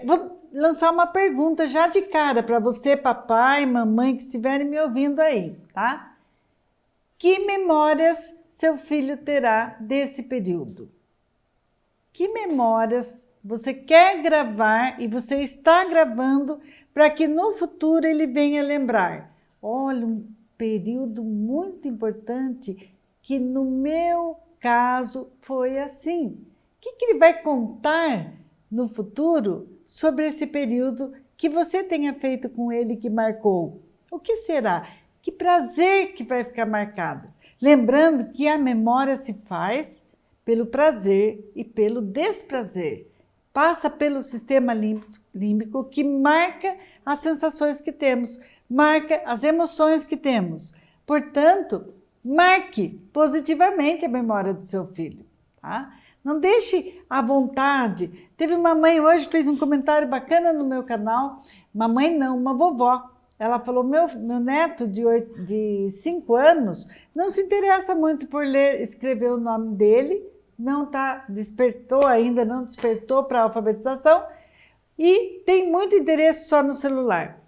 Vou lançar uma pergunta já de cara para você, papai, mamãe, que estiverem me ouvindo aí, tá? Que memórias seu filho terá desse período? Que memórias você quer gravar e você está gravando para que no futuro ele venha lembrar? Olha, um período muito importante que no meu caso foi assim. O que ele vai contar no futuro sobre esse período que você tenha feito com ele que marcou? O que será? Que prazer que vai ficar marcado? Lembrando que a memória se faz pelo prazer e pelo desprazer. Passa pelo sistema límbico que marca as sensações que temos, marca as emoções que temos. Portanto, marque positivamente a memória do seu filho, tá? Não deixe à vontade. Teve uma mãe hoje que fez um comentário bacana no meu canal. Mamãe não, uma vovó. Ela falou, meu neto de 5 anos não se interessa muito por escrever o nome dele, não despertou ainda, não despertou para a alfabetização e tem muito interesse só no celular.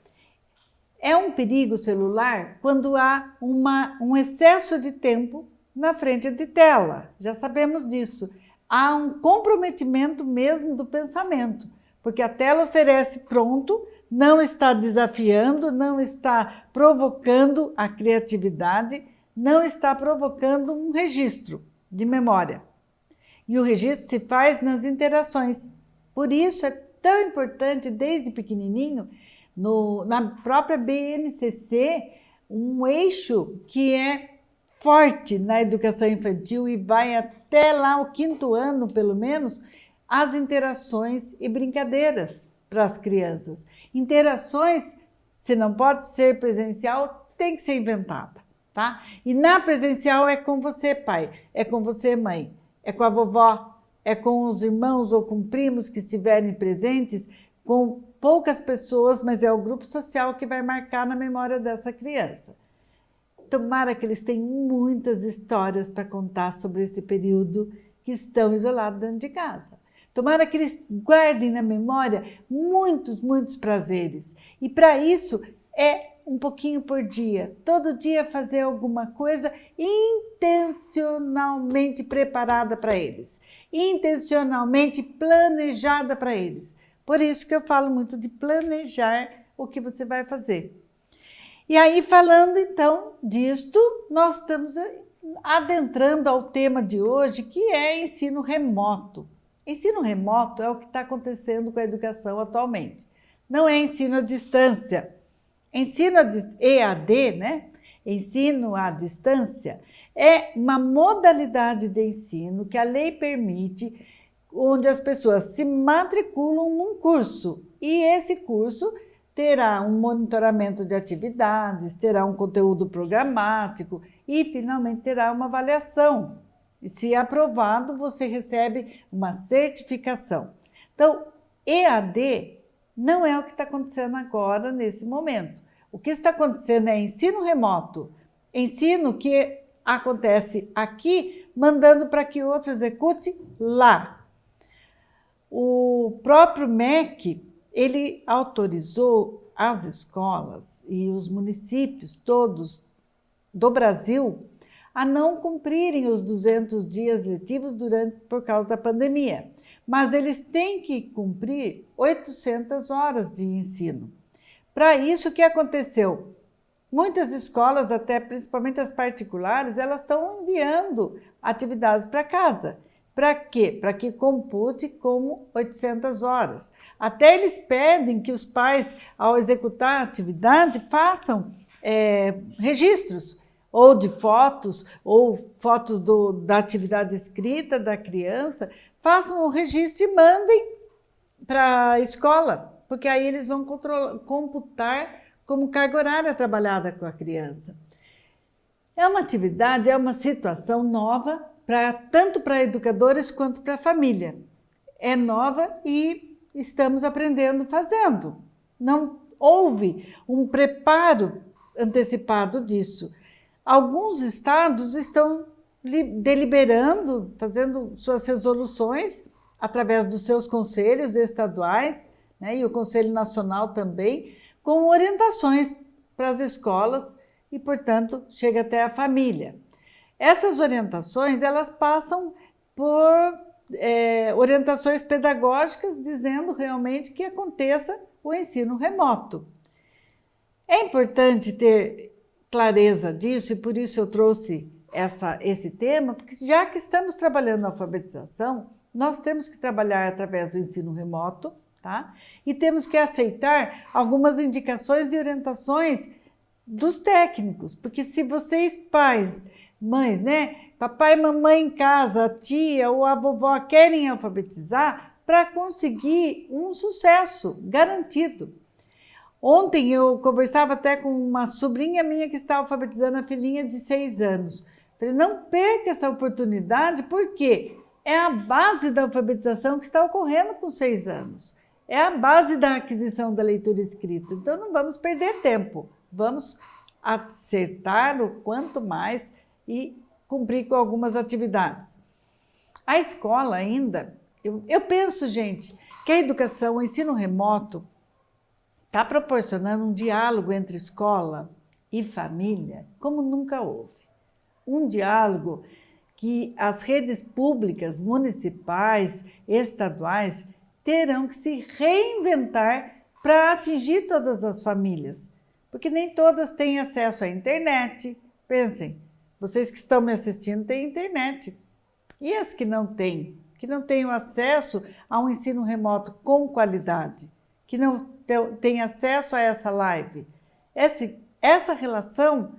É um perigo celular quando há um excesso de tempo na frente de tela, já sabemos disso. Há um comprometimento mesmo do pensamento, porque a tela oferece pronto, não está desafiando, não está provocando a criatividade, não está provocando um registro de memória. E o registro se faz nas interações. Por isso é tão importante, desde pequenininho, na própria BNCC, um eixo que é forte na educação infantil e vai até lá o 5º ano, pelo menos, as interações e brincadeiras para as crianças. Interações, se não pode ser presencial, tem que ser inventada, tá? E na presencial é com você, pai, é com você, mãe, é com a vovó, é com os irmãos ou com primos que estiverem presentes, com poucas pessoas, mas é o grupo social que vai marcar na memória dessa criança. Tomara que eles tenham muitas histórias para contar sobre esse período que estão isolados dentro de casa. Tomara que eles guardem na memória muitos prazeres. E para isso é um pouquinho por dia. Todo dia fazer alguma coisa intencionalmente preparada para eles. Intencionalmente planejada para eles. Por isso que eu falo muito de planejar o que você vai fazer. E aí, falando então disto, nós estamos adentrando ao tema de hoje, que é ensino remoto. Ensino remoto é o que está acontecendo com a educação atualmente. Não é ensino à distância. Ensino EAD, né? Ensino à distância, é uma modalidade de ensino que a lei permite, onde as pessoas se matriculam num curso. E esse curso terá um monitoramento de atividades, terá um conteúdo programático e, finalmente, terá uma avaliação. E, se aprovado, você recebe uma certificação. Então, EAD não é o que está acontecendo agora, nesse momento. O que está acontecendo é ensino remoto, ensino que acontece aqui, mandando para que outro execute lá. O próprio MEC, ele autorizou as escolas e os municípios todos do Brasil a não cumprirem os 200 dias letivos por causa da pandemia. Mas eles têm que cumprir 800 horas de ensino. Para isso, o que aconteceu? Muitas escolas, até principalmente as particulares, elas estão enviando atividades para casa. Para quê? Para que compute como 800 horas. Até eles pedem que os pais, ao executar a atividade, façam registros, ou de fotos, ou fotos da atividade escrita da criança, façam o registro e mandem para a escola, porque aí eles vão computar como carga horária trabalhada com a criança. É uma atividade, é uma situação nova, tanto para educadores quanto para a família. É nova e estamos aprendendo fazendo. Não houve um preparo antecipado disso. Alguns estados estão deliberando, fazendo suas resoluções através dos seus conselhos estaduais, né? E o Conselho Nacional também, com orientações para as escolas e, portanto, chega até a família. Essas orientações, elas passam por orientações pedagógicas, dizendo realmente que aconteça o ensino remoto. É importante ter clareza disso, e por isso eu trouxe esse tema, porque já que estamos trabalhando na alfabetização, nós temos que trabalhar através do ensino remoto, tá? E temos que aceitar algumas indicações e orientações dos técnicos, porque se vocês, pais, mães, né, papai e mamãe em casa, a tia ou a vovó querem alfabetizar para conseguir um sucesso garantido. Ontem eu conversava até com uma sobrinha minha que está alfabetizando a filhinha de 6 anos. Falei, não perca essa oportunidade, porque é a base da alfabetização que está ocorrendo com 6 anos. É a base da aquisição da leitura escrita. Então não vamos perder tempo, vamos acertar o quanto mais e cumprir com algumas atividades. A escola ainda, eu penso, gente, que a educação, o ensino remoto, está proporcionando um diálogo entre escola e família como nunca houve. Um diálogo que as redes públicas, municipais, estaduais, terão que se reinventar para atingir todas as famílias, porque nem todas têm acesso à internet. Pensem, vocês que estão me assistindo têm internet. E as que não têm o acesso a um ensino remoto com qualidade, que não têm acesso a essa live. Essa relação,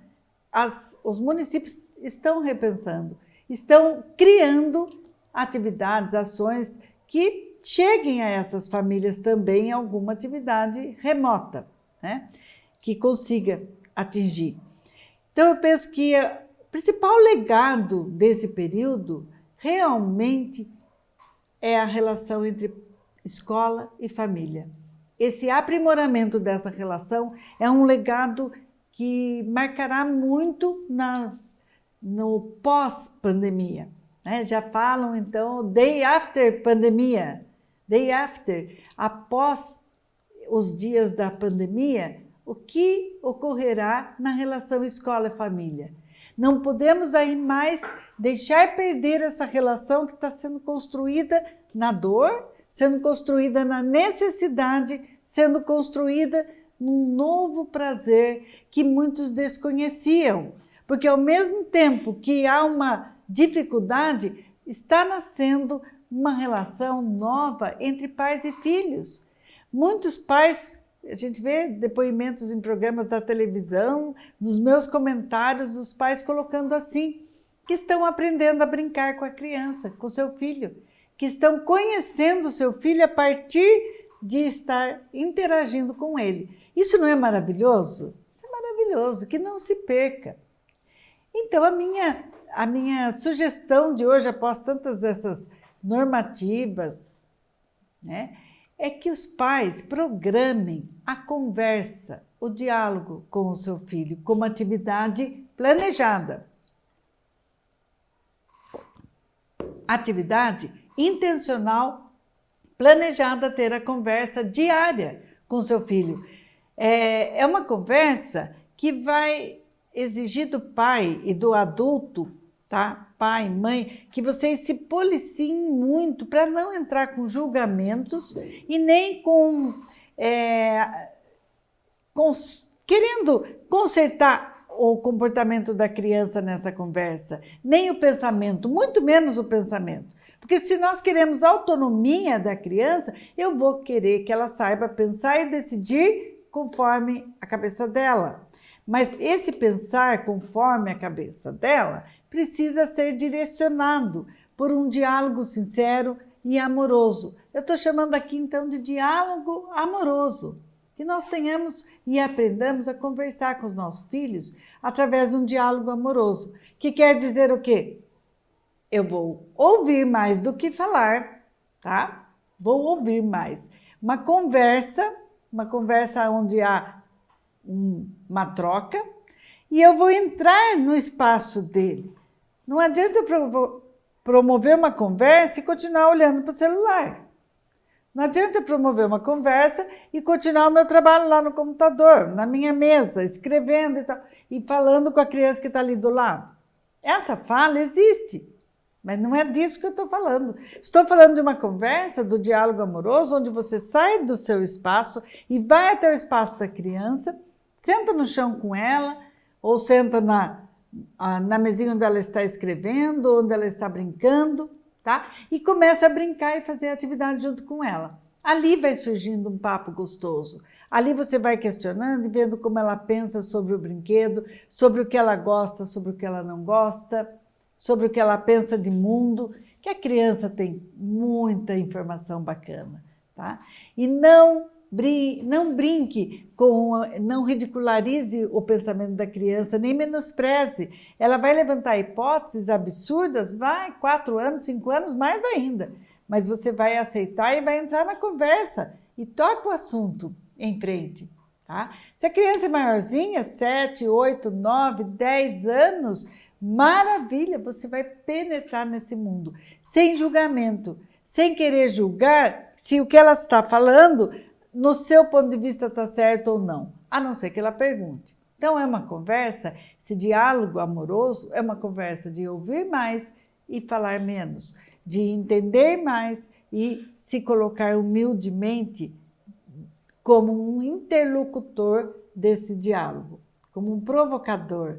os municípios estão repensando, estão criando atividades, ações que cheguem a essas famílias também alguma atividade remota, né? Que consiga atingir. Então, eu penso que o principal legado desse período realmente é a relação entre escola e família. Esse aprimoramento dessa relação é um legado que marcará muito no pós-pandemia, né? Já falam, então, day after pandemia, day after, após os dias da pandemia, o que ocorrerá na relação escola e família. Não podemos aí mais deixar perder essa relação que está sendo construída na dor, sendo construída na necessidade, sendo construída num novo prazer que muitos desconheciam. Porque ao mesmo tempo que há uma dificuldade, está nascendo uma relação nova entre pais e filhos. Muitos pais, a gente vê depoimentos em programas da televisão, nos meus comentários, os pais colocando assim, que estão aprendendo a brincar com a criança, com seu filho, que estão conhecendo o seu filho a partir de estar interagindo com ele. Isso não é maravilhoso? Isso é maravilhoso, que não se perca. Então, a minha sugestão de hoje, após tantas essas normativas, né, é que os pais programem a conversa, o diálogo com o seu filho, como atividade planejada. Atividade intencional, planejada, ter a conversa diária com seu filho. É uma conversa que vai exigir do pai e do adulto, tá? Pai, mãe, que vocês se policiem muito para não entrar com julgamentos e nem querendo consertar o comportamento da criança nessa conversa, nem o pensamento, muito menos o pensamento. Porque se nós queremos autonomia da criança, eu vou querer que ela saiba pensar e decidir conforme a cabeça dela. Mas esse pensar conforme a cabeça dela precisa ser direcionado por um diálogo sincero e amoroso. Eu estou chamando aqui então de diálogo amoroso. Que nós tenhamos e aprendamos a conversar com os nossos filhos através de um diálogo amoroso. Que quer dizer o quê? Eu vou ouvir mais do que falar, tá? Vou ouvir mais. Uma conversa onde há uma troca, e eu vou entrar no espaço dele. Não adianta eu promover uma conversa e continuar olhando para o celular. Não adianta eu promover uma conversa e continuar o meu trabalho lá no computador, na minha mesa, escrevendo e tal, e falando com a criança que está ali do lado. Essa fala existe, mas não é disso que eu estou falando. Estou falando de uma conversa, do diálogo amoroso, onde você sai do seu espaço e vai até o espaço da criança, senta no chão com ela, ou senta na mesinha onde ela está escrevendo, onde ela está brincando, tá? E começa a brincar e fazer atividade junto com ela. Ali vai surgindo um papo gostoso. Ali você vai questionando e vendo como ela pensa sobre o brinquedo, sobre o que ela gosta, sobre o que ela não gosta, sobre o que ela pensa de mundo, que a criança tem muita informação bacana, tá? E não brinque não ridicularize o pensamento da criança, nem menospreze. Ela vai levantar hipóteses absurdas, 4 anos, 5 anos, mais ainda. Mas você vai aceitar e vai entrar na conversa e toca o assunto em frente, tá? Se a criança é maiorzinha, 7, 8, 9, 10 anos, maravilha, você vai penetrar nesse mundo, sem julgamento, sem querer julgar se o que ela está falando, no seu ponto de vista, está certo ou não, a não ser que ela pergunte. Então, é uma conversa, esse diálogo amoroso é uma conversa de ouvir mais e falar menos, de entender mais e se colocar humildemente como um interlocutor desse diálogo, como um provocador.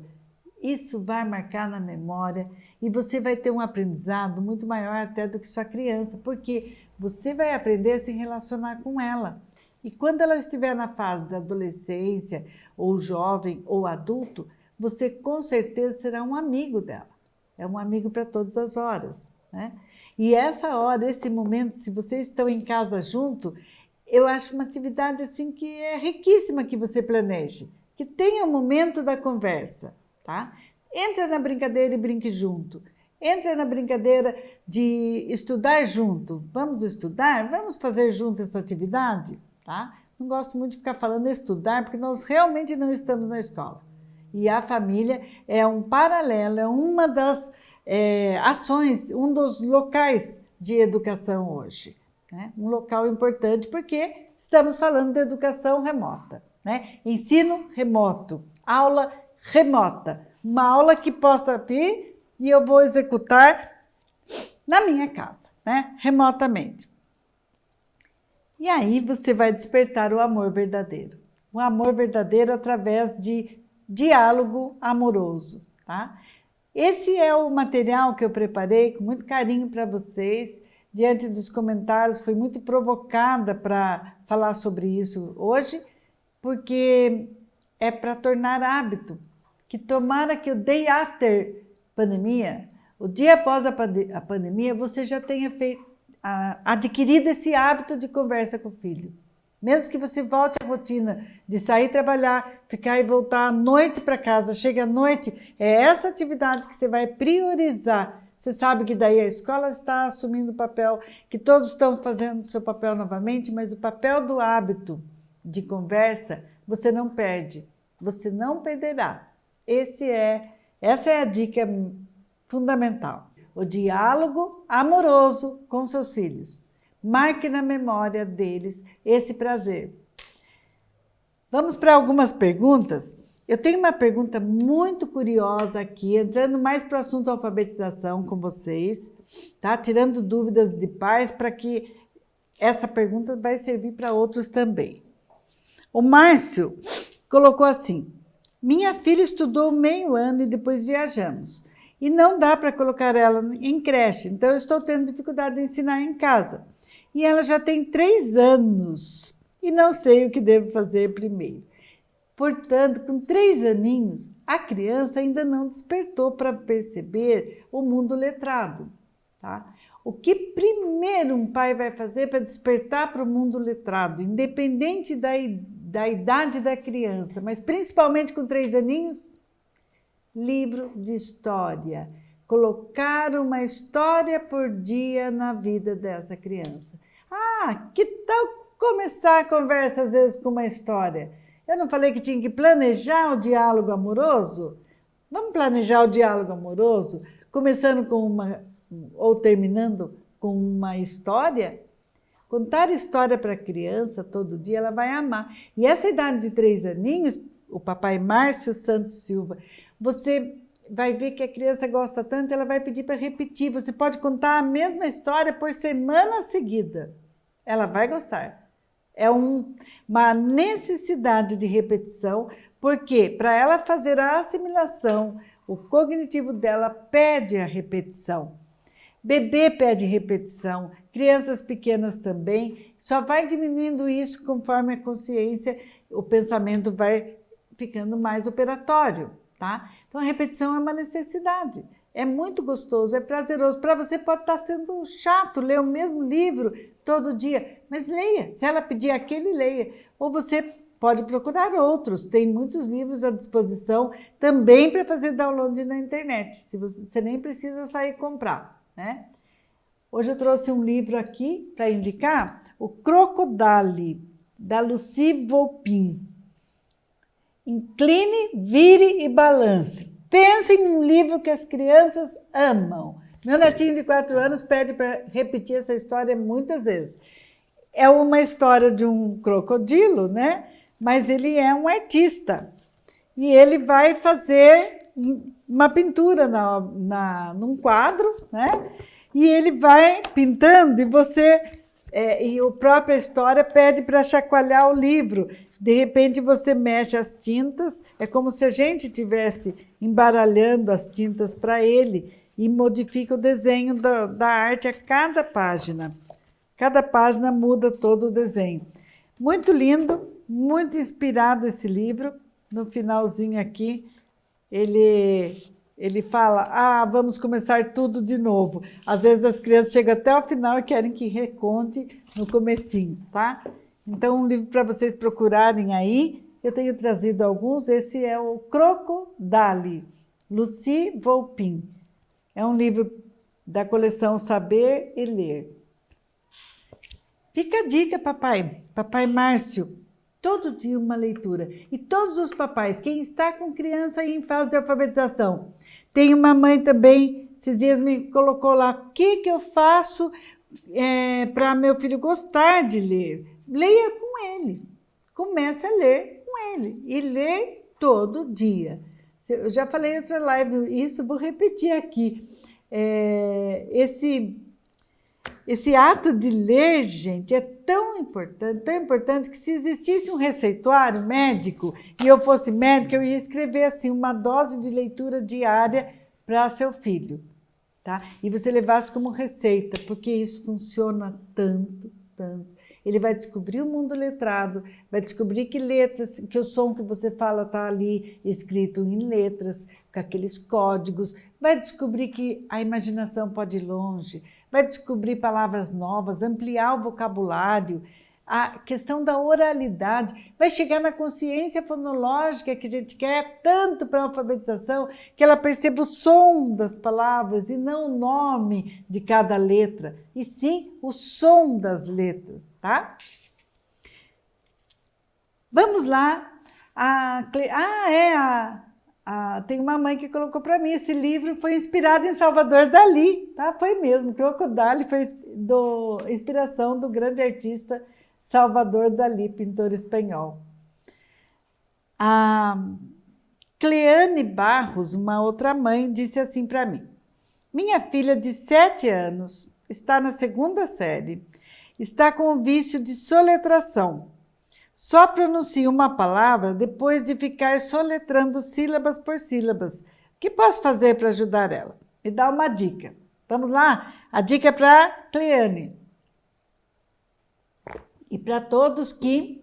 Isso vai marcar na memória e você vai ter um aprendizado muito maior até do que sua criança, porque você vai aprender a se relacionar com ela. E quando ela estiver na fase da adolescência, ou jovem, ou adulto, você com certeza será um amigo dela. É um amigo para todas as horas, né? E essa hora, esse momento, se vocês estão em casa junto, eu acho uma atividade assim que é riquíssima que você planeje, que tenha o momento da conversa, tá? Entra na brincadeira e brinque junto. Entra na brincadeira de estudar junto. Vamos estudar? Vamos fazer junto essa atividade? Tá? Não gosto muito de ficar falando estudar, porque nós realmente não estamos na escola. E a família é um paralelo, é uma das ações, um dos locais de educação hoje, né? Um local importante porque estamos falando de educação remota, né? Ensino remoto, aula remota, uma aula que possa vir e eu vou executar na minha casa, né? Remotamente. E aí você vai despertar o amor verdadeiro. O amor verdadeiro através de diálogo amoroso, tá? Esse é o material que eu preparei com muito carinho para vocês. Diante dos comentários, fui muito provocada para falar sobre isso hoje, porque é para tornar hábito. Que tomara que o day after pandemia, o dia após a pandemia, você já tenha adquirido esse hábito de conversa com o filho. Mesmo que você volte à rotina de sair trabalhar, ficar e voltar à noite para casa, chega à noite, é essa atividade que você vai priorizar. Você sabe que daí a escola está assumindo o papel, que todos estão fazendo o seu papel novamente, mas o papel do hábito de conversa você não perde, você não perderá. Essa é a dica fundamental. O diálogo amoroso com seus filhos. Marque na memória deles esse prazer. Vamos para algumas perguntas? Eu tenho uma pergunta muito curiosa aqui, entrando mais para o assunto alfabetização com vocês, tá? Tirando dúvidas de pais para que essa pergunta vai servir para outros também. O Márcio colocou assim: minha filha estudou meio ano e depois viajamos. E não dá para colocar ela em creche, então eu estou tendo dificuldade de ensinar em casa. E ela já tem 3 anos e não sei o que devo fazer primeiro. Portanto, com 3 aninhos, a criança ainda não despertou para perceber o mundo letrado, tá? O que primeiro um pai vai fazer para despertar para o mundo letrado, independente da idade da criança, mas principalmente com 3 aninhos? Livro de história. Colocar uma história por dia na vida dessa criança. Ah, que tal começar a conversa às vezes com uma história? Eu não falei que tinha que planejar o diálogo amoroso? Vamos planejar o diálogo amoroso, começando com ou terminando com uma história? Contar história para a criança todo dia, ela vai amar. E essa idade de 3 aninhos, o papai Márcio Santos Silva, você vai ver que a criança gosta tanto, ela vai pedir para repetir. Você pode contar a mesma história por semana seguida. Ela vai gostar. É uma necessidade de repetição, porque para ela fazer a assimilação, o cognitivo dela pede a repetição. Bebê pede repetição, crianças pequenas também. Só vai diminuindo isso conforme a consciência, o pensamento vai ficando mais operatório, tá? Então a repetição é uma necessidade. É muito gostoso, é prazeroso. Para você pode estar sendo chato ler o mesmo livro todo dia, mas leia. Se ela pedir aquele, leia. Ou você pode procurar outros. Tem muitos livros à disposição também para fazer download na internet. Se você nem precisa sair comprar, né? Hoje eu trouxe um livro aqui para indicar, o Crocodile, da Lucy Volpin. Incline, vire e balance. Pense em um livro que as crianças amam. Meu netinho de 4 anos pede para repetir essa história muitas vezes. É uma história de um crocodilo, né? Mas ele é um artista. E ele vai fazer uma pintura num quadro, né? E ele vai pintando e a própria história pede para chacoalhar o livro. De repente você mexe as tintas, é como se a gente estivesse embaralhando as tintas para ele e modifica o desenho da arte a cada página. Cada página muda todo o desenho. Muito lindo, muito inspirado esse livro. No finalzinho aqui, ele fala, vamos começar tudo de novo. Às vezes as crianças chegam até o final e querem que reconte no comecinho, tá? Então, um livro para vocês procurarem aí, eu tenho trazido alguns, esse é o Crocodile, Lucy Volpin. É um livro da coleção Saber e Ler. Fica a dica, papai Márcio, todo dia uma leitura. E todos os papais, quem está com criança em fase de alfabetização, tem uma mãe também, esses dias me colocou lá, o que eu faço para meu filho gostar de ler? Leia com ele, comece a ler com ele e ler todo dia. Eu já falei em outra live isso, vou repetir aqui. Esse ato de ler, gente, é tão importante que se existisse um receituário médico e eu fosse médica, eu ia escrever assim uma dose de leitura diária para seu filho, tá? E você levasse como receita, porque isso funciona tanto. Ele vai descobrir o mundo letrado, vai descobrir que o som que você fala está ali escrito em letras, com aqueles códigos, vai descobrir que a imaginação pode ir longe, vai descobrir palavras novas, ampliar o vocabulário, a questão da oralidade, vai chegar na consciência fonológica que a gente quer tanto para a alfabetização, que ela perceba o som das palavras e não o nome de cada letra, e sim o som das letras, tá? Vamos lá. Tem uma mãe que colocou para mim, esse livro foi inspirado em Salvador Dalí, tá? Foi mesmo, Crocodile foi inspiração do grande artista Salvador Dalí, pintor espanhol. A Cleane Barros, uma outra mãe, disse assim para mim, minha filha de 7 anos está na 2ª série, está com o vício de soletração. Só pronuncia uma palavra depois de ficar soletrando sílabas por sílabas. O que posso fazer para ajudar ela? Me dá uma dica. Vamos lá? A dica é para a Cleane. E para todos que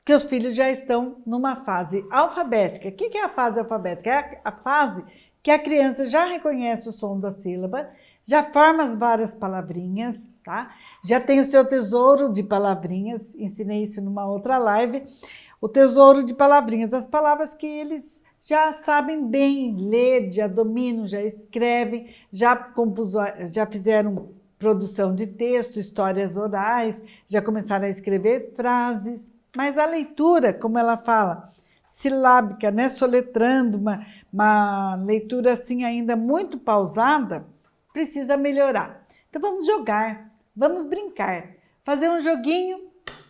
os filhos já estão numa fase alfabética. O que é a fase alfabética? É a fase que a criança já reconhece o som da sílaba, já forma as várias palavrinhas, tá? Já tem o seu tesouro de palavrinhas, ensinei isso numa outra live, o tesouro de palavrinhas, as palavras que eles já sabem bem ler, já dominam, já escrevem, já fizeram produção de texto, histórias orais, já começaram a escrever frases, mas a leitura, como ela fala, silábica, né? Soletrando, uma leitura assim ainda muito pausada, precisa melhorar. Então vamos jogar, vamos brincar, fazer um joguinho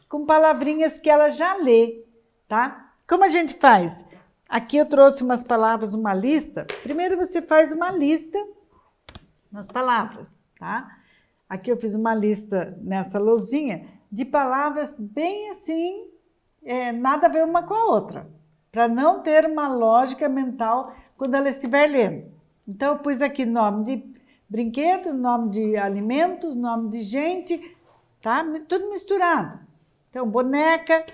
com palavrinhas que ela já lê, tá? Como a gente faz? Aqui eu trouxe umas palavras, uma lista. Primeiro você faz uma lista nas palavras, tá? Aqui eu fiz uma lista nessa lousinha de palavras bem assim, nada a ver uma com a outra, para não ter uma lógica mental quando ela estiver lendo. Então eu pus aqui nome de brinquedo, nome de alimentos, nome de gente, tá? Tudo misturado. Então, boneca,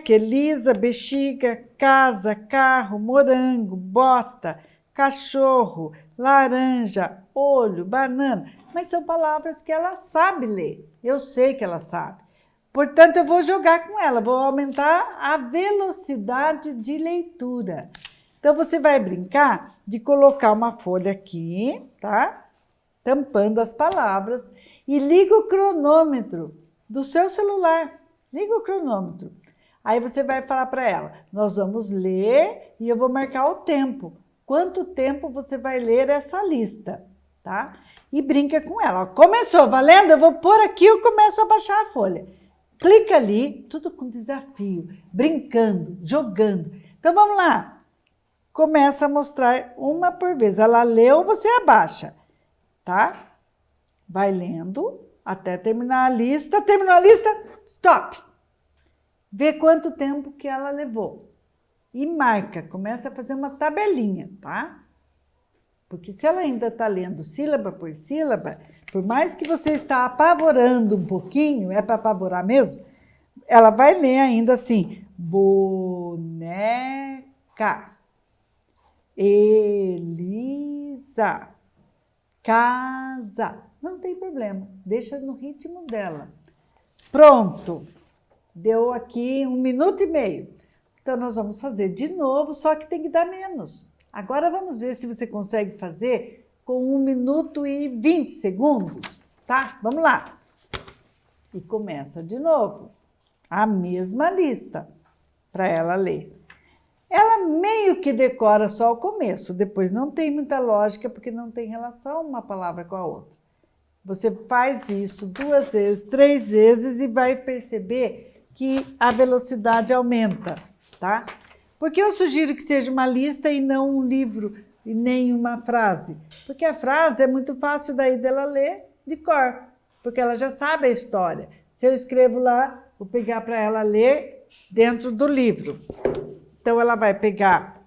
Elisa, bexiga, casa, carro, morango, bota, cachorro, laranja, olho, banana. Mas são palavras que ela sabe ler. Eu sei que ela sabe. Portanto, eu vou jogar com ela, vou aumentar a velocidade de leitura. Então, você vai brincar de colocar uma folha aqui, tá? Tampando as palavras e liga o cronômetro do seu celular. Liga o cronômetro. Aí você vai falar para ela, nós vamos ler e eu vou marcar o tempo. Quanto tempo você vai ler essa lista, tá? E brinca com ela. Começou, valendo? Eu vou pôr aqui, eu começo a baixar a folha. Clica ali, tudo com desafio, brincando, jogando. Então, vamos lá. Começa a mostrar uma por vez. Ela leu, você abaixa, tá? Vai lendo até terminar a lista. Terminou a lista? Stop! Vê quanto tempo que ela levou. E marca, começa a fazer uma tabelinha, tá? Porque se ela ainda está lendo sílaba por sílaba, por mais que você está apavorando um pouquinho, é para apavorar mesmo, ela vai ler ainda assim, boneca, Elisa, casa. Não tem problema, deixa no ritmo dela. Pronto, deu aqui 1 minuto e meio. Então, nós vamos fazer de novo, só que tem que dar menos. Agora, vamos ver se você consegue fazer com 1 minuto e 20 segundos, tá? Vamos lá. E começa de novo. A mesma lista para ela ler. Ela meio que decora só o começo, depois não tem muita lógica, porque não tem relação uma palavra com a outra. Você faz isso 2 vezes, 3 vezes e vai perceber que a velocidade aumenta, tá? Porque eu sugiro que seja uma lista e não um livro e nem uma frase. Porque a frase é muito fácil daí dela ler de cor, porque ela já sabe a história. Se eu escrevo lá, vou pegar para ela ler dentro do livro. Então, ela vai pegar.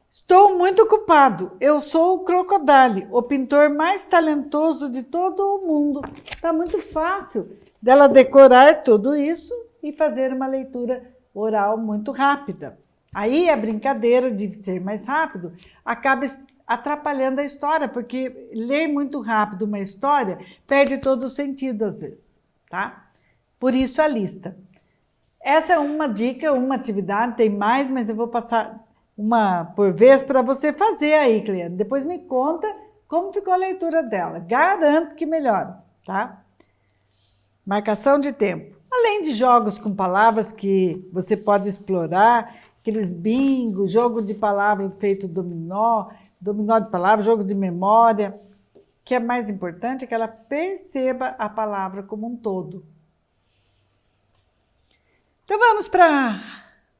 Estou muito ocupado. Eu sou o Crocodile, o pintor mais talentoso de todo o mundo. Está muito fácil dela decorar tudo isso e fazer uma leitura oral muito rápida. Aí, a brincadeira de ser mais rápido acaba atrapalhando a história, porque ler muito rápido uma história perde todo o sentido às vezes, tá? Por isso, a lista. Essa é uma dica, uma atividade, tem mais, mas eu vou passar uma por vez para você fazer aí, cliente. Depois me conta como ficou a leitura dela. Garanto que melhora, tá? Marcação de tempo. Além de jogos com palavras que você pode explorar, aqueles bingo, jogo de palavras feito dominó de palavras, jogo de memória, o que é mais importante é que ela perceba a palavra como um todo. Então, vamos para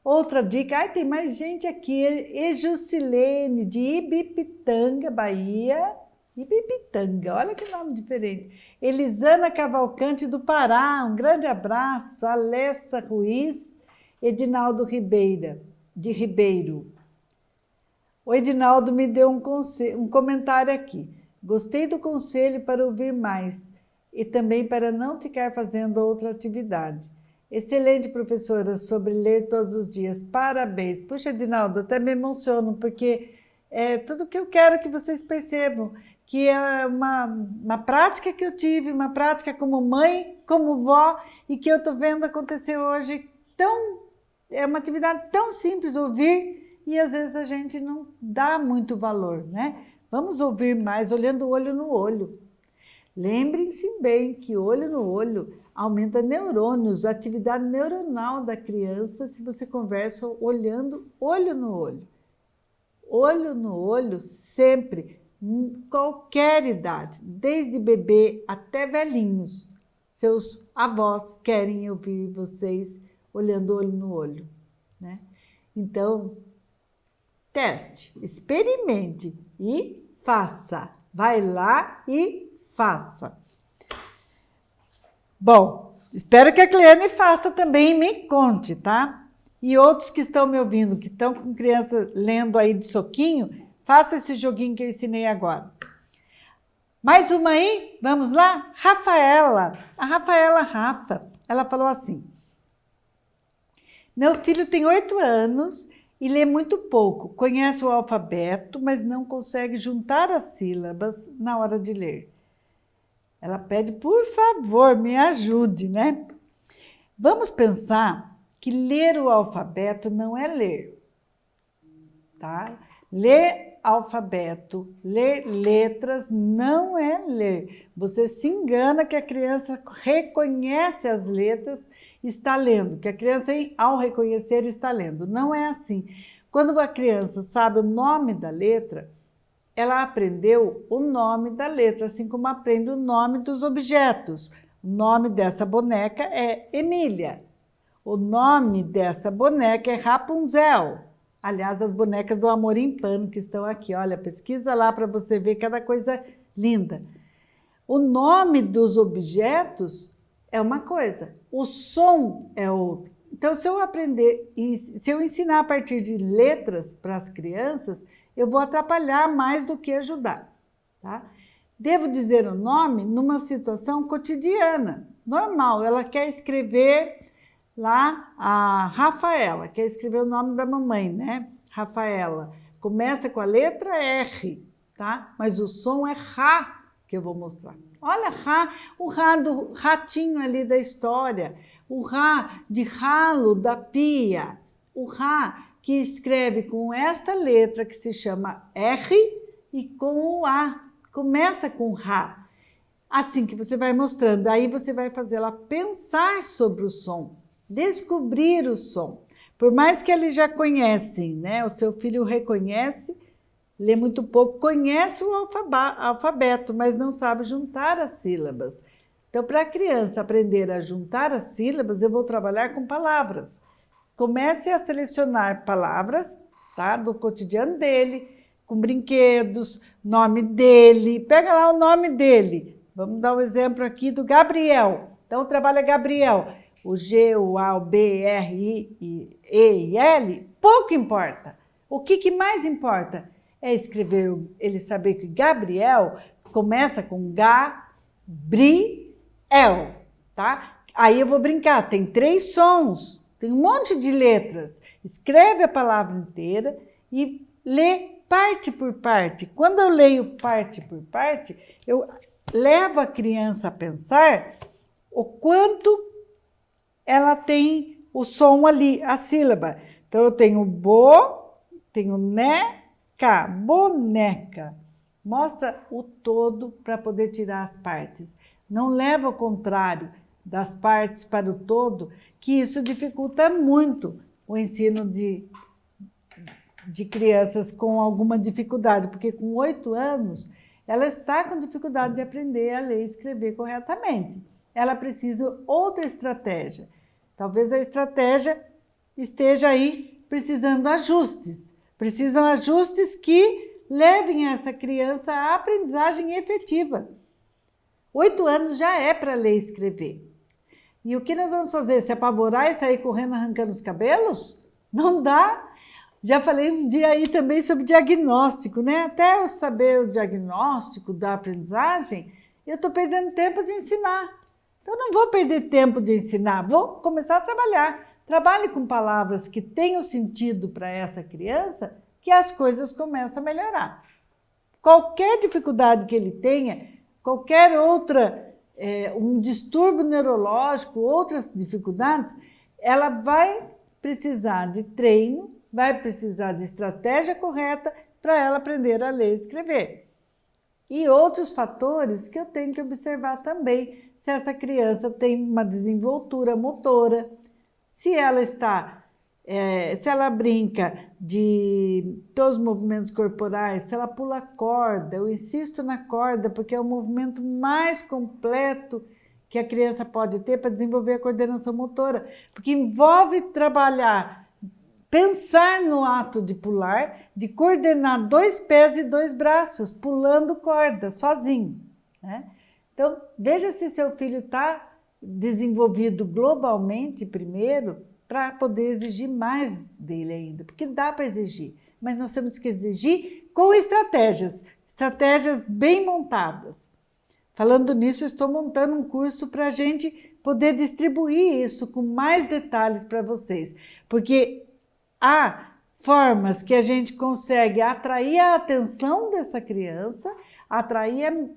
outra dica. Ai, tem mais gente aqui. Ejusilene, de Ibipitanga, Bahia. Ibipitanga, olha que nome diferente. Elisana Cavalcante, do Pará. Um grande abraço. Alessa Ruiz. Edinaldo Ribeiro. O Edinaldo me deu um comentário aqui. Gostei do conselho para ouvir mais e também para não ficar fazendo outra atividade. Excelente, professora, sobre ler todos os dias. Parabéns. Puxa, Edinaldo, até me emociono, porque é tudo que eu quero que vocês percebam, que é uma prática que eu tive, uma prática como mãe, como vó, e que eu estou vendo acontecer hoje. É uma atividade tão simples ouvir, e às vezes a gente não dá muito valor, né? Vamos ouvir mais, olhando olho no olho. Lembrem-se bem que olho no olho aumenta neurônios, a atividade neuronal da criança, se você conversa olhando olho no olho. Olho no olho sempre qualquer idade, desde bebê até velhinhos. Seus avós querem ouvir vocês olhando olho no olho, né? Então, teste, experimente e faça. Vai lá e faça. Bom, espero que a Cleane faça também e me conte, tá? E outros que estão me ouvindo, que estão com criança lendo aí de soquinho, faça esse joguinho que eu ensinei agora. Mais uma aí? Vamos lá? Rafaela. A Rafaela Rafa, ela falou assim: meu filho tem 8 anos e lê muito pouco. Conhece o alfabeto, mas não consegue juntar as sílabas na hora de ler. Ela pede, por favor, me ajude, né? Vamos pensar que ler o alfabeto não é ler, tá? Ler alfabeto, ler letras não é ler. Você se engana que a criança reconhece as letras e está lendo, que a criança, ao reconhecer, está lendo. Não é assim. Quando a criança sabe o nome da letra, ela aprendeu o nome da letra, assim como aprende o nome dos objetos. O nome dessa boneca é Emília. O nome dessa boneca é Rapunzel. Aliás, as bonecas do Amor em Pano que estão aqui. Olha, pesquisa lá para você ver cada coisa linda. O nome dos objetos é uma coisa, o som é outra. Então, se eu ensinar a partir de letras para as crianças, eu vou atrapalhar mais do que ajudar, tá? Devo dizer o nome numa situação cotidiana, normal. Ela quer escrever lá a Rafaela, quer escrever o nome da mamãe, né? Rafaela. Começa com a letra R, tá? Mas o som é Rá, que eu vou mostrar. Olha Rá, o Rá do ratinho ali da história, o Rá de ralo da pia, o Rá que escreve com esta letra que se chama R e com o A. Começa com Rá. Assim que você vai mostrando, aí você vai fazer ela pensar sobre o som, descobrir o som. Por mais que eles já conhecem, né? O seu filho reconhece, lê muito pouco, conhece o alfabeto, mas não sabe juntar as sílabas. Então, para a criança aprender a juntar as sílabas, eu vou trabalhar com palavras. Comece a selecionar palavras, tá? Do cotidiano dele, com brinquedos, nome dele. Pega lá o nome dele. Vamos dar um exemplo aqui do Gabriel. Então, trabalha Gabriel. O G, o A, o B, R, I, E e L, pouco importa. O que mais importa é escrever, ele saber que Gabriel começa com Gabriel, tá? Aí eu vou brincar, tem 3 sons, tem um monte de letras. Escreve a palavra inteira e lê parte por parte. Quando eu leio parte por parte, eu levo a criança a pensar o quanto ela tem o som ali, a sílaba. Então, eu tenho bo, tenho neca, boneca. Mostra o todo para poder tirar as partes. Não leva ao contrário das partes para o todo, que isso dificulta muito o ensino de crianças com alguma dificuldade, porque com 8 anos, ela está com dificuldade de aprender a ler e escrever corretamente. Ela precisa outra estratégia. Talvez a estratégia esteja aí precisando de ajustes. Precisam ajustes que levem essa criança à aprendizagem efetiva. 8 anos já é para ler e escrever. E o que nós vamos fazer? Se apavorar e sair correndo arrancando os cabelos? Não dá. Já falei um dia aí também sobre diagnóstico, né? Até eu saber o diagnóstico da aprendizagem, eu estou perdendo tempo de ensinar. Então, não vou perder tempo de ensinar, vou começar a trabalhar. Trabalhe com palavras que tenham sentido para essa criança, que as coisas começam a melhorar. Qualquer dificuldade que ele tenha, qualquer outra, um distúrbio neurológico, outras dificuldades, ela vai precisar de treino, vai precisar de estratégia correta para ela aprender a ler e escrever. E outros fatores que eu tenho que observar também, se essa criança tem uma desenvoltura motora, se ela está Se ela brinca de todos os movimentos corporais, se ela pula corda, eu insisto na corda porque é o movimento mais completo que a criança pode ter para desenvolver a coordenação motora, porque envolve trabalhar, pensar no ato de pular, de coordenar 2 pés e 2 braços, pulando corda, sozinho, né? Então, veja se seu filho está desenvolvido globalmente primeiro, para poder exigir mais dele ainda, porque dá para exigir, mas nós temos que exigir com estratégias bem montadas. Falando nisso, estou montando um curso para a gente poder distribuir isso com mais detalhes para vocês, porque há formas que a gente consegue atrair a atenção dessa criança,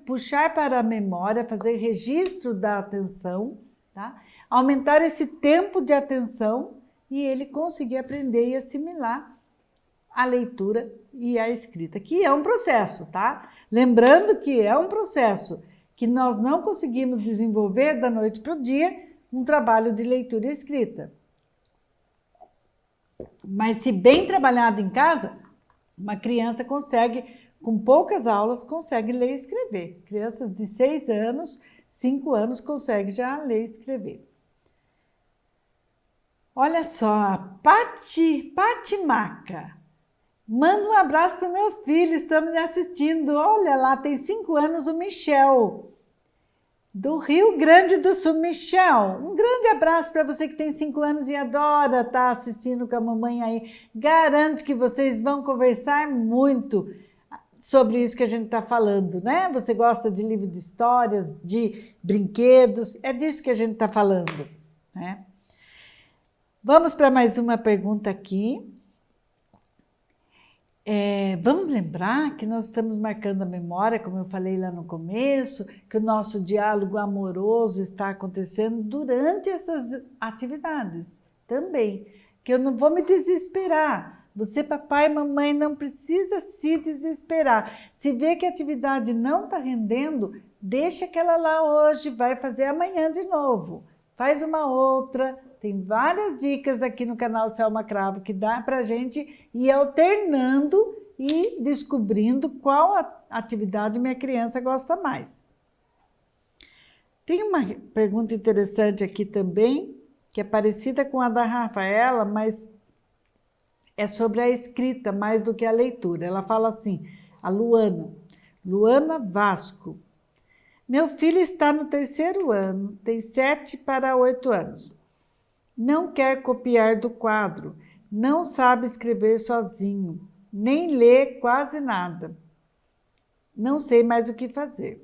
puxar para a memória, fazer registro da atenção, tá? Aumentar esse tempo de atenção e ele conseguir aprender e assimilar a leitura e a escrita, que é um processo, tá? Lembrando que é um processo, que nós não conseguimos desenvolver da noite para o dia um trabalho de leitura e escrita. Mas se bem trabalhado em casa, uma criança consegue, com poucas aulas, consegue ler e escrever. Crianças de 6 anos, 5 anos conseguem já ler e escrever. Olha só, a Pati Maca. Manda um abraço para o meu filho, estamos me assistindo. Olha lá, tem 5 anos o Michel, do Rio Grande do Sul. Michel, um grande abraço para você que tem 5 anos e adora estar assistindo com a mamãe aí. Garanto que vocês vão conversar muito sobre isso que a gente está falando, né? Você gosta de livro de histórias, de brinquedos, é disso que a gente está falando, né? Vamos para mais uma pergunta aqui. Vamos lembrar que nós estamos marcando a memória, como eu falei lá no começo, que o nosso diálogo amoroso está acontecendo durante essas atividades também, que eu não vou me desesperar. Você, papai e mamãe, não precisa se desesperar. Se vê que a atividade não está rendendo, deixa aquela lá hoje, vai fazer amanhã de novo. Faz uma outra. Tem várias dicas aqui no canal Selma Cravo que dá para a gente ir alternando e descobrindo qual atividade minha criança gosta mais. Tem uma pergunta interessante aqui também, que é parecida com a da Rafaela, mas é sobre a escrita mais do que a leitura. Ela fala assim, a Luana Vasco. Meu filho está no 3º ano, tem 7 para 8 anos. Não quer copiar do quadro, não sabe escrever sozinho, nem lê quase nada. Não sei mais o que fazer.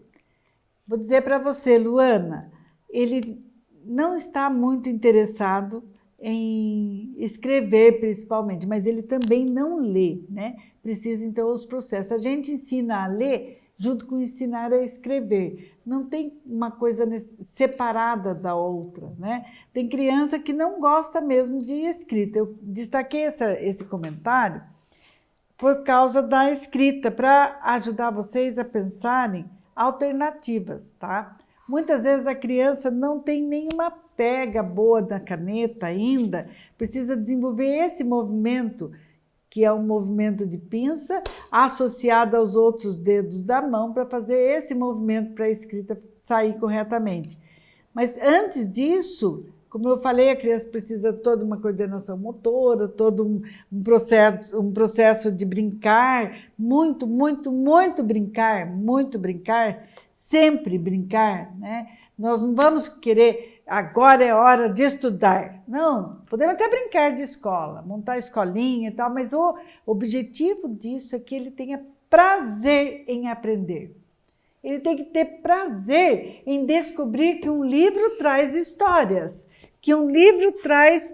Vou dizer para você, Luana, ele não está muito interessado em escrever principalmente, mas ele também não lê, né? Precisa então os processos. A gente ensina a ler junto com ensinar a escrever. Não tem uma coisa separada da outra, né? Tem criança que não gosta mesmo de escrita. Eu destaquei esse comentário por causa da escrita, para ajudar vocês a pensarem alternativas, tá? Muitas vezes a criança não tem nenhuma pega boa da caneta ainda, precisa desenvolver esse movimento, que é um movimento de pinça, associado aos outros dedos da mão, para fazer esse movimento para a escrita sair corretamente. Mas antes disso, como eu falei, a criança precisa de toda uma coordenação motora, todo um processo de brincar, muito brincar, sempre brincar, né? Nós não vamos querer, agora é hora de estudar. Não, podemos até brincar de escola, montar escolinha e tal, mas o objetivo disso é que ele tenha prazer em aprender. Ele tem que ter prazer em descobrir que um livro traz histórias, que um livro traz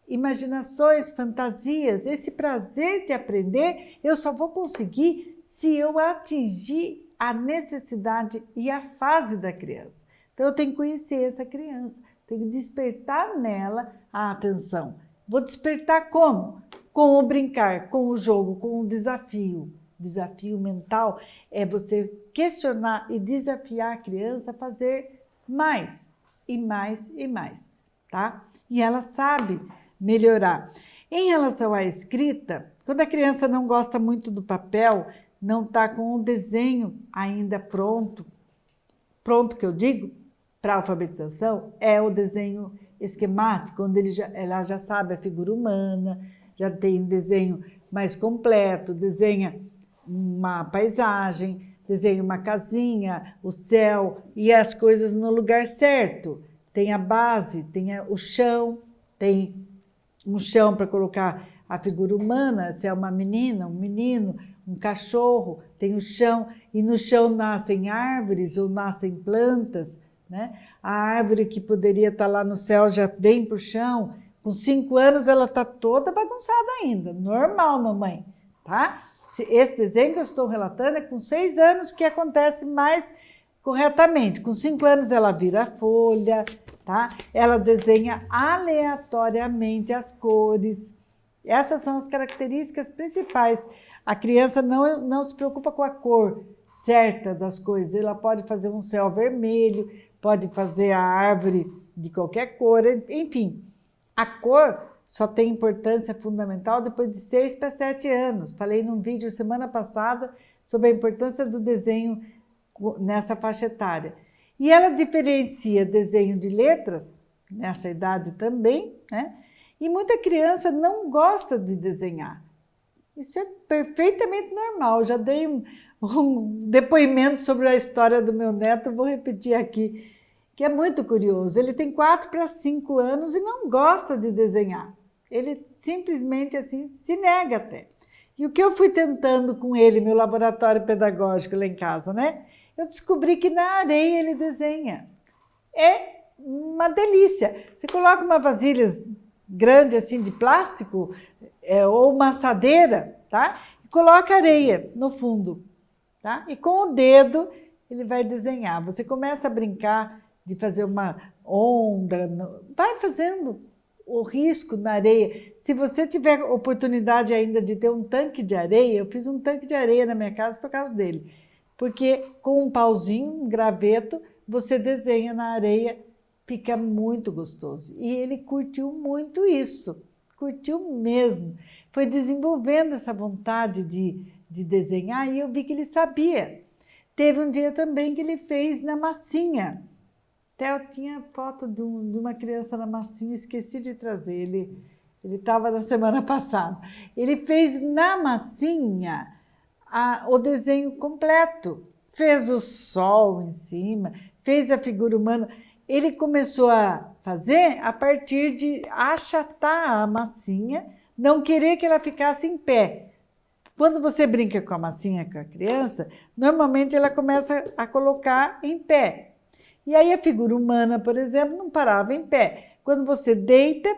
imaginações, fantasias. Esse prazer de aprender eu só vou conseguir se eu atingir a necessidade e a fase da criança. Então, eu tenho que conhecer essa criança, tenho que despertar nela a atenção. Vou despertar como? Com o brincar, com o jogo, com o desafio. Desafio mental é você questionar e desafiar a criança a fazer mais e mais e mais, tá? E ela sabe melhorar. Em relação à escrita, quando a criança não gosta muito do papel, não está com o desenho ainda pronto que eu digo, para a alfabetização, é o desenho esquemático, onde ela já sabe a figura humana, já tem um desenho mais completo, desenha uma paisagem, desenha uma casinha, o céu e as coisas no lugar certo. Tem a base, tem o chão, tem um chão para colocar a figura humana, se é uma menina, um menino, um cachorro, tem o chão, e no chão nascem árvores ou nascem plantas, né? A árvore que poderia estar lá no céu já vem para o chão. Com 5 anos ela está toda bagunçada ainda, normal, mamãe, tá? Esse desenho que eu estou relatando é com 6 anos que acontece mais corretamente. Com 5 anos ela vira folha, tá? Ela desenha aleatoriamente as cores. Essas são as características principais. A criança não se preocupa com a cor certa das coisas. Ela pode fazer um céu vermelho, pode fazer a árvore de qualquer cor, enfim. A cor só tem importância fundamental depois de 6 para 7 anos. Falei num vídeo semana passada sobre a importância do desenho nessa faixa etária. E ela diferencia desenho de letras, nessa idade também, né? E muita criança não gosta de desenhar. Isso é perfeitamente normal. Já dei um depoimento sobre a história do meu neto, vou repetir aqui, que é muito curioso. Ele tem 4 para 5 anos e não gosta de desenhar. Ele simplesmente assim se nega até. E o que eu fui tentando com ele, meu laboratório pedagógico lá em casa, né? Eu descobri que na areia ele desenha. É uma delícia. Você coloca uma vasilha grande assim de plástico ou uma assadeira, tá? E coloca areia no fundo, tá? E com o dedo ele vai desenhar. Você começa a brincar de fazer uma onda, vai fazendo o risco na areia. Se você tiver oportunidade ainda de ter um tanque de areia, eu fiz um tanque de areia na minha casa por causa dele. Porque com um pauzinho, um graveto, você desenha na areia, fica muito gostoso. E ele curtiu muito isso, curtiu mesmo. Foi desenvolvendo essa vontade de desenhar e eu vi que ele sabia. Teve um dia também que ele fez na massinha. Até eu tinha foto de uma criança na massinha, esqueci de trazer, ele estava na semana passada. Ele fez na massinha o desenho completo, fez o sol em cima, fez a figura humana. Ele começou a fazer a partir de achatar a massinha, não querer que ela ficasse em pé. Quando você brinca com a massinha com a criança, normalmente ela começa a colocar em pé. E aí a figura humana, por exemplo, não parava em pé. Quando você deita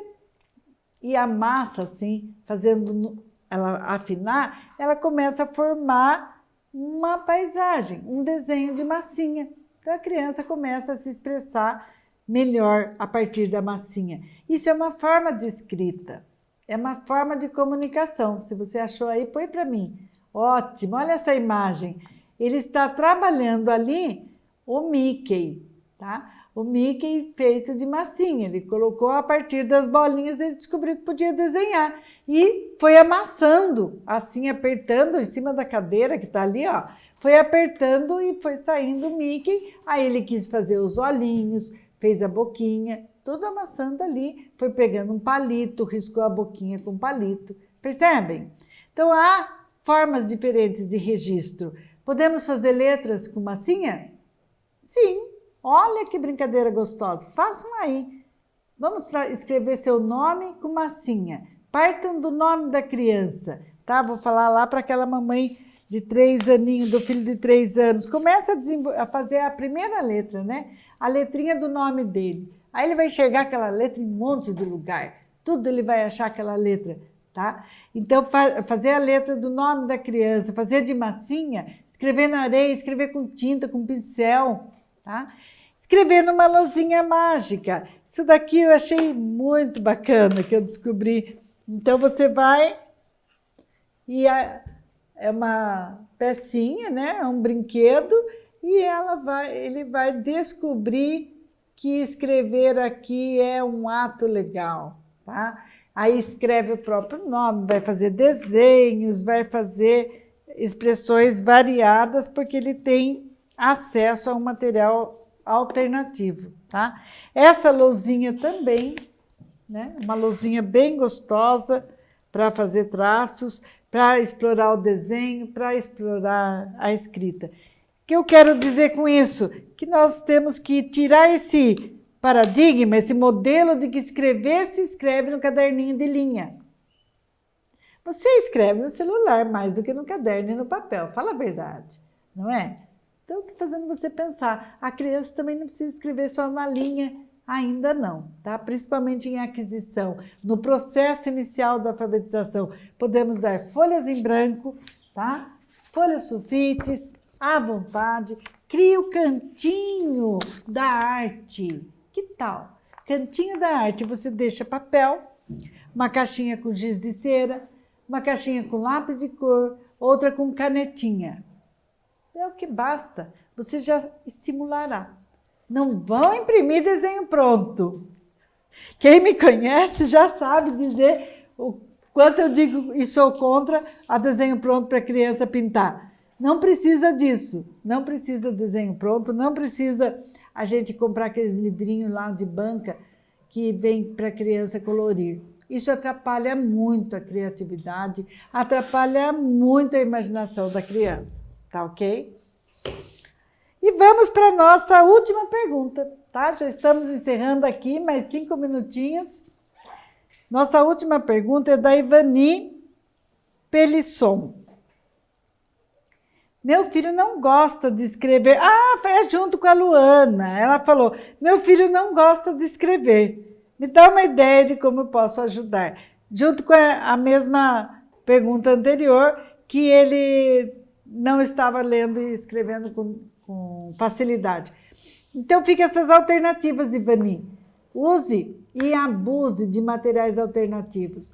e amassa assim, fazendo ela afinar, ela começa a formar uma paisagem, um desenho de massinha. Então a criança começa a se expressar melhor a partir da massinha. Isso é uma forma de escrita, é uma forma de comunicação. Se você achou aí, põe para mim. Ótimo, olha essa imagem. Ele está trabalhando ali o Mickey, tá? O Mickey feito de massinha. Ele colocou a partir das bolinhas, ele descobriu que podia desenhar. E foi amassando, assim, apertando em cima da cadeira que está ali, ó. Foi apertando e foi saindo o Mickey. Aí ele quis fazer os olhinhos, fez a boquinha, tudo amassando ali. Foi pegando um palito, riscou a boquinha com palito. Percebem? Então, há formas diferentes de registro. Podemos fazer letras com massinha? Sim. Olha que brincadeira gostosa. Façam aí. Vamos escrever seu nome com massinha. Partam do nome da criança, tá? Vou falar lá para aquela mamãe de 3 aninhos, do filho de 3 anos. Começa a fazer a primeira letra, né? A letrinha do nome dele. Aí ele vai enxergar aquela letra em um monte de lugar. Tudo ele vai achar aquela letra, tá? Então, fazer a letra do nome da criança, fazer de massinha, escrever na areia, escrever com tinta, com pincel, tá? Escrever numa lousinha mágica. Isso daqui eu achei muito bacana, que eu descobri. Então, você vai e é uma pecinha, né? É um brinquedo, e ele vai descobrir que escrever aqui é um ato legal, tá? Aí escreve o próprio nome, vai fazer desenhos, vai fazer expressões variadas, porque ele tem acesso a um material alternativo, tá? Essa lousinha também, né? Uma lousinha bem gostosa para fazer traços, para explorar o desenho, para explorar a escrita. O que eu quero dizer com isso? Que nós temos que tirar esse paradigma, esse modelo de que escrever se escreve no caderninho de linha. Você escreve no celular mais do que no caderno e no papel, fala a verdade, não é? Então, estou fazendo você pensar. A criança também não precisa escrever só na linha, ainda não, tá? Principalmente em aquisição. No processo inicial da alfabetização, podemos dar folhas em branco, tá? Folhas sulfites, à vontade. Cria o cantinho da arte. Que tal? Cantinho da arte, você deixa papel, uma caixinha com giz de cera, uma caixinha com lápis de cor, outra com canetinha. É o que basta, você já estimulará. Não vão imprimir desenho pronto. Quem me conhece já sabe dizer o quanto eu digo e sou contra a desenho pronto para criança pintar. Não precisa disso, não precisa desenho pronto, não precisa a gente comprar aqueles livrinhos lá de banca que vem para a criança colorir. Isso atrapalha muito a criatividade, atrapalha muito a imaginação da criança, tá ok? E vamos para a nossa última pergunta, tá? Já estamos encerrando aqui, mais 5 minutinhos. Nossa última pergunta é da Ivani Pelisson. Meu filho não gosta de escrever. Ah, foi junto com a Luana. Ela falou, meu filho não gosta de escrever. Me dá uma ideia de como eu posso ajudar. Junto com a mesma pergunta anterior, que ele não estava lendo e escrevendo com facilidade. Então, fica essas alternativas, Ivani. Use e abuse de materiais alternativos.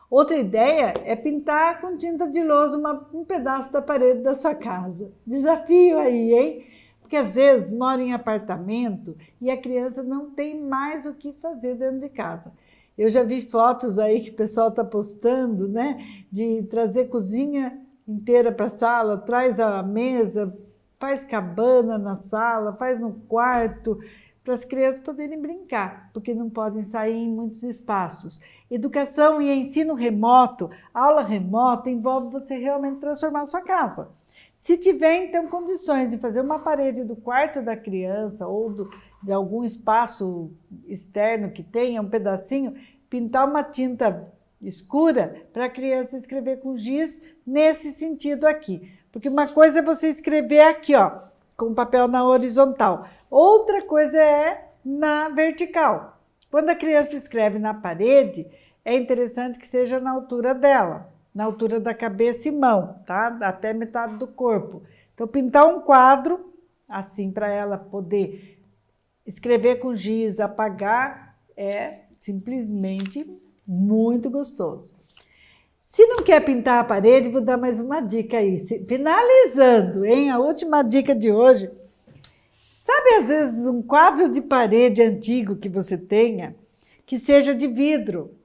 Outra ideia é pintar com tinta de lousa um pedaço da parede da sua casa. Desafio aí, hein? Porque às vezes mora em apartamento e a criança não tem mais o que fazer dentro de casa. Eu já vi fotos aí que o pessoal está postando, né? De trazer cozinha inteira para a sala, traz a mesa, faz cabana na sala, faz no quarto, para as crianças poderem brincar, porque não podem sair em muitos espaços. Educação e ensino remoto, aula remota, envolve você realmente transformar a sua casa. Se tiver, então, condições de fazer uma parede do quarto da criança ou de algum espaço externo que tenha, um pedacinho, pintar uma tinta escura para a criança escrever com giz nesse sentido aqui. Porque uma coisa é você escrever aqui, ó, com papel na horizontal. Outra coisa é na vertical. Quando a criança escreve na parede, é interessante que seja na altura dela, na altura da cabeça e mão, tá? Até metade do corpo. Então, pintar um quadro, assim, para ela poder escrever com giz, apagar, é simplesmente muito gostoso. Se não quer pintar a parede, vou dar mais uma dica aí. Finalizando, hein? A última dica de hoje. Sabe, às vezes, um quadro de parede antigo que você tenha, que seja de vidro.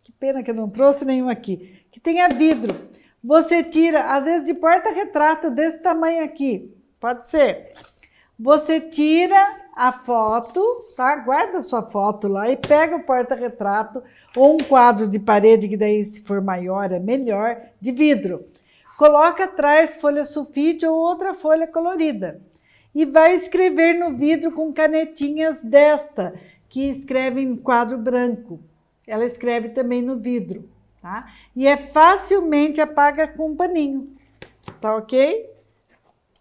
Que pena que eu não trouxe nenhum aqui. Que tenha vidro. Você tira, às vezes, de porta-retrato desse tamanho aqui. Pode ser. Você tira a foto, tá? Guarda a sua foto lá e pega o porta-retrato ou um quadro de parede, que daí, se for maior, é melhor, de vidro. Coloca atrás folha sulfite ou outra folha colorida. E vai escrever no vidro com canetinhas desta, que escreve em quadro branco. Ela escreve também no vidro, tá? E é facilmente apaga com um paninho, tá ok?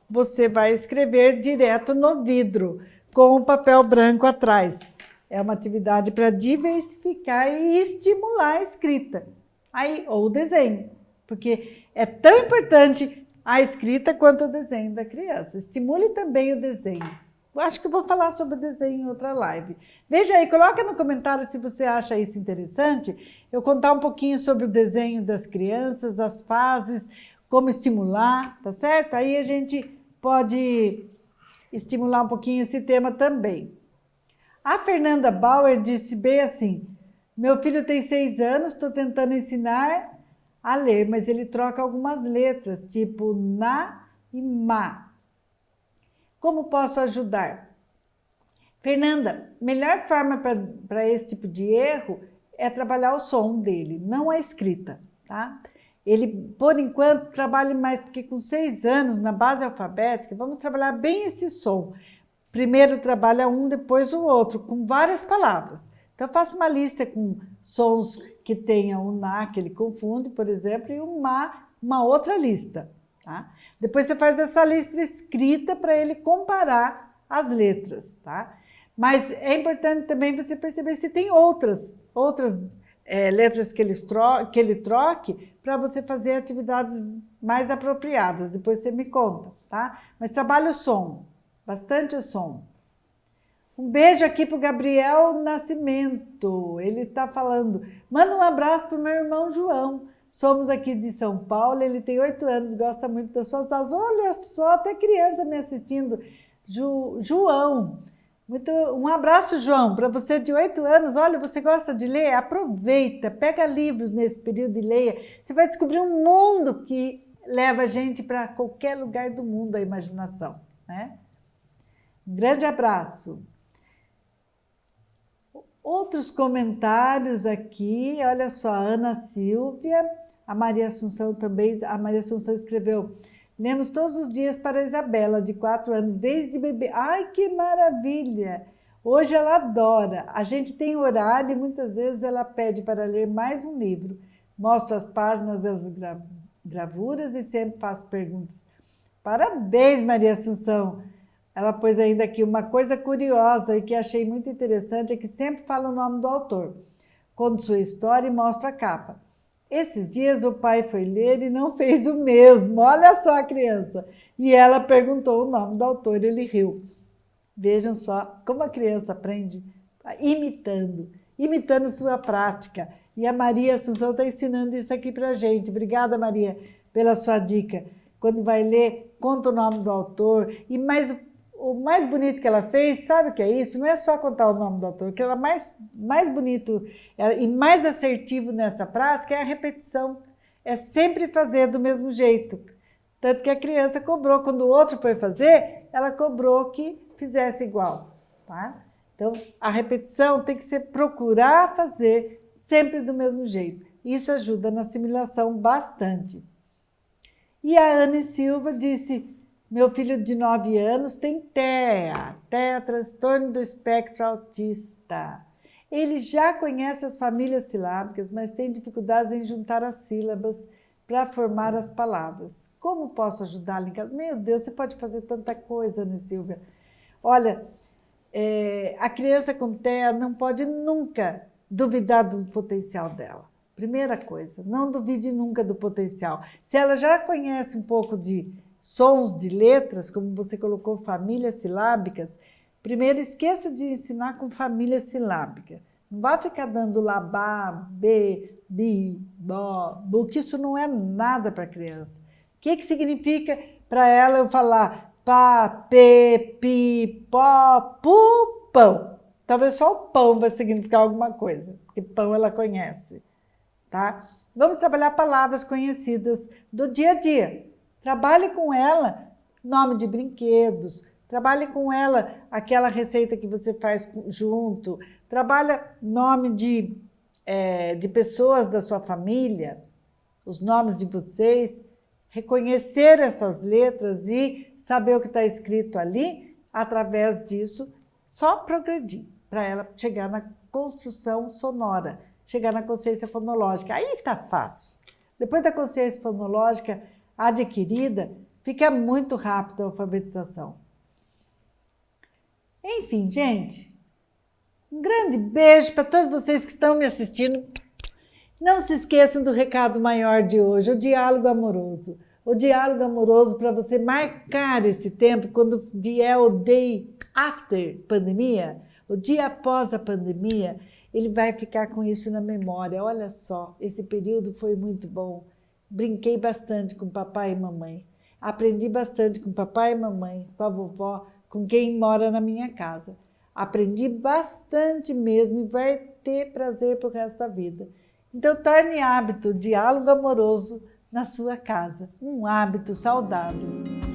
Você vai escrever direto no vidro, com o papel branco atrás. É uma atividade para diversificar e estimular a escrita, aí, ou o desenho, porque é tão importante a escrita quanto o desenho da criança. Estimule também o desenho. Eu acho que eu vou falar sobre o desenho em outra live. Veja aí, coloca no comentário se você acha isso interessante, eu contar um pouquinho sobre o desenho das crianças, as fases, como estimular, tá certo? Aí a gente pode estimular um pouquinho esse tema também. A Fernanda Bauer disse bem assim, Meu filho tem 6 anos, estou tentando ensinar a ler, mas ele troca algumas letras, tipo na e ma. Como posso ajudar? Fernanda, melhor forma para esse tipo de erro é trabalhar o som dele, não a escrita, tá? Ele, por enquanto, trabalhe mais, porque com 6 anos, na base alfabética, vamos trabalhar bem esse som. Primeiro trabalha um, depois o outro, com várias palavras. Então, faça uma lista com sons que tenham o na, que ele confunde, por exemplo, e o ma, uma outra lista. Tá? Depois você faz essa lista escrita para ele comparar as letras. Tá? Mas é importante também você perceber se tem outras letras que ele troque para você fazer atividades mais apropriadas. Depois você me conta. Tá? Mas trabalhe o som, bastante o som. Um beijo aqui para o Gabriel Nascimento. Ele está falando, manda um abraço para o meu irmão João. Somos aqui de São Paulo, ele tem 8 anos, gosta muito das suas aulas. Olha só, até criança me assistindo. João, um abraço, João, para você de 8 anos. Olha, você gosta de ler? Aproveita, pega livros nesse período e leia. Você vai descobrir um mundo que leva a gente para qualquer lugar do mundo, a imaginação. Né? Um grande abraço. Outros comentários aqui, olha só, a Ana Silvia, a Maria Assunção também, a Maria Assunção escreveu, lemos todos os dias para a Isabela, de 4 anos, desde bebê. Ai, que maravilha! Hoje ela adora. A gente tem horário e muitas vezes ela pede para ler mais um livro. Mostro as páginas, as gravuras e sempre faço perguntas. Parabéns, Maria Assunção! Ela pôs ainda aqui uma coisa curiosa e que achei muito interessante, é que sempre fala o nome do autor. Conta sua história e mostra a capa. Esses dias o pai foi ler e não fez o mesmo. Olha só a criança. E ela perguntou o nome do autor e ele riu. Vejam só como a criança aprende imitando sua prática. E a Maria Assunção está ensinando isso aqui para a gente. Obrigada, Maria, pela sua dica. Quando vai ler, conta o nome do autor. E o mais bonito que ela fez, sabe o que é isso? Não é só contar o nome do autor, o que ela mais bonito e mais assertivo nessa prática é a repetição. É sempre fazer do mesmo jeito. Tanto que a criança cobrou, quando o outro foi fazer, ela cobrou que fizesse igual. Tá? Então, a repetição tem que ser procurar fazer sempre do mesmo jeito. Isso ajuda na assimilação bastante. E a Anne Silva disse, meu filho de 9 anos tem TEA, transtorno do espectro autista. Ele já conhece as famílias silábicas, mas tem dificuldades em juntar as sílabas para formar as palavras. Como posso ajudá-lo em casa? Meu Deus, você pode fazer tanta coisa, Anne Silva. Olha, a criança com TEA não pode nunca duvidar do potencial dela. Primeira coisa, não duvide nunca do potencial. Se ela já conhece um pouco de sons de letras, como você colocou famílias silábicas, primeiro esqueça de ensinar com família silábica. Não vá ficar dando lá, ba, be, bi, bo, bu, que isso não é nada para a criança. O que significa para ela eu falar pá, pe, pi, pó, pu, pão? Talvez só o pão vai significar alguma coisa, porque pão ela conhece. Tá? Vamos trabalhar palavras conhecidas do dia a dia. Trabalhe com ela nome de brinquedos, trabalhe com ela aquela receita que você faz junto, trabalha nome de pessoas da sua família, os nomes de vocês, reconhecer essas letras e saber o que está escrito ali, através disso, só progredir para ela chegar na construção sonora, chegar na consciência fonológica. Aí está fácil. Depois da consciência fonológica adquirida, fica muito rápido a alfabetização. Enfim, gente, um grande beijo para todos vocês que estão me assistindo. Não se esqueçam do recado maior de hoje, o diálogo amoroso. O diálogo amoroso para você marcar esse tempo, quando vier o day after pandemia, o dia após a pandemia, ele vai ficar com isso na memória. Olha só, esse período foi muito bom. Brinquei bastante com papai e mamãe. Aprendi bastante com papai e mamãe, com a vovó, com quem mora na minha casa. Aprendi bastante mesmo e vai ter prazer pro resto da vida. Então, torne hábito o diálogo amoroso na sua casa. Um hábito saudável.